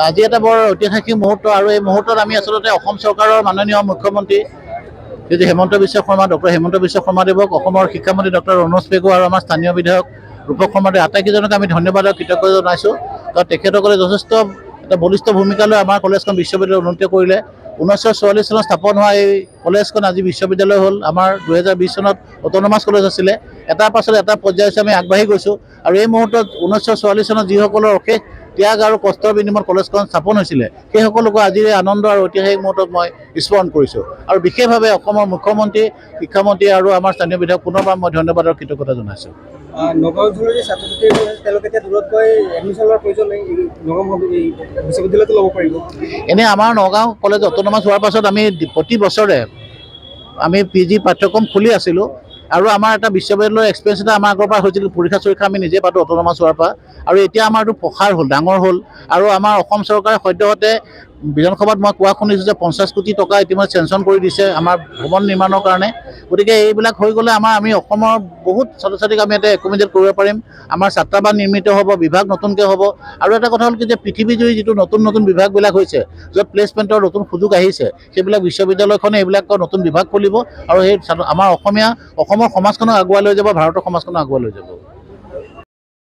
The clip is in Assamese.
আজি এটা বৰ ঐতিহাসিক মুহূৰ্ত আৰু এই মুহূৰ্তত আমি আচলতে অসম চৰকাৰৰ মাননীয় মুখ্যমন্ত্ৰী শ্ৰী হিমন্ত বিশ্ব শৰ্মা ডক্টৰ হিমন্ত বিশ্ব শৰ্মাদেৱক, অসমৰ শিক্ষামন্ত্ৰী ডক্টৰ ৰণোজ পেগু আৰু আমাৰ স্থানীয় বিধায়ক ৰূপক শৰ্মাদেৱ আটাইকেইজনক আমি ধন্যবাদ আৰু কৃতজ্ঞতা জনাইছোঁ। কাৰণ তেখেতসকলে যথেষ্ট এটা বলিষ্ঠ ভূমিকা লৈ আমাৰ কলেজখন বিশ্ববিদ্যালয় উন্নতি কৰিলে। 1944 চনত স্থাপন হোৱা এই কলেজখন আজি বিশ্ববিদ্যালয় হ'ল। আমাৰ 2020 চনত অট'নমাছ কলেজ আছিলে। এটাৰ পাছত এটা পৰ্যায় আমি আগবাঢ়ি গৈছোঁ আৰু এই মুহূৰ্তত 1944 চনত যিসকলৰ অশেষ ত্যাগ আৰু কষ্টৰ বিনিময়ত কলেজখন স্থাপন হৈছিলে, সেই সকলোকো আজিৰ এই আনন্দ আৰু ঐতিহাসিক মুহূৰ্তত মই স্মৰণ কৰিছোঁ। আৰু বিশেষভাৱে অসমৰ মুখ্যমন্ত্ৰী, শিক্ষামন্ত্ৰী আৰু আমাৰ স্থানীয় বিধায়ক পুনৰবাৰ মই ধন্যবাদ আৰু কৃতজ্ঞতা জনাইছোঁ। নগাঁও অঞ্চলৰ যি ছাত্ৰ ছাত্ৰী তেওঁলোকে এতিয়া দূৰত গৈ এডমিশ্যন লোৱাৰ প্ৰয়োজন নাই, নগাঁও বিশ্ববিদ্যালয়তো ল'ব পাৰিব। এনেই আমাৰ নগাঁও কলেজ অট'নমাছ হোৱাৰ পাছত আমি প্ৰতি বছৰে আমি PG পাঠ্যক্ৰম খুলি আছিলোঁ আৰু আমাৰ এটা বিশ্ববিদ্যালয়ৰ এক্সপিৰিয়েঞ্চ এটা আমাৰ আগৰ পৰা হৈছিল। পৰীক্ষা আমি নিজে পাতোঁ অট'নমাছ হোৱাৰ পৰা, আৰু এতিয়া আমাৰ এইটো প্ৰসাৰ হ'ল, ডাঙৰ হ'ল। আৰু আমাৰ অসম চৰকাৰে সদ্যহতে বিধানসভাত মই কোৱা শুনিছোঁ যে 50 কোটি টকা ইতিমধ্যে চেংচন কৰি দিছে আমাৰ ভৱন নিৰ্মাণৰ কাৰণে। গতিকে এইবিলাক হৈ গ'লে আমি অসমৰ বহুত ছাত্ৰ ছাত্ৰীক আমি ইয়াতে একোমোডেট কৰিব পাৰিম। আমাৰ ছাত্ৰাবাস নিৰ্মিত হ'ব, বিভাগ নতুনকৈ হ'ব। আৰু এটা কথা হ'ল কি যে পৃথিৱীজুৰি যিটো নতুন নতুন বিভাগবিলাক হৈছে, য'ত প্লেচমেণ্টৰ নতুন সুযোগ আহিছে, সেইবিলাক বিশ্ববিদ্যালয়খনে এইবিলাকৰ নতুন বিভাগ খুলিব আৰু সেই আমাৰ অসমৰ সমাজখনক আগুৱাই লৈ যাব, ভাৰতৰ সমাজখনক আগুৱাই লৈ যাব।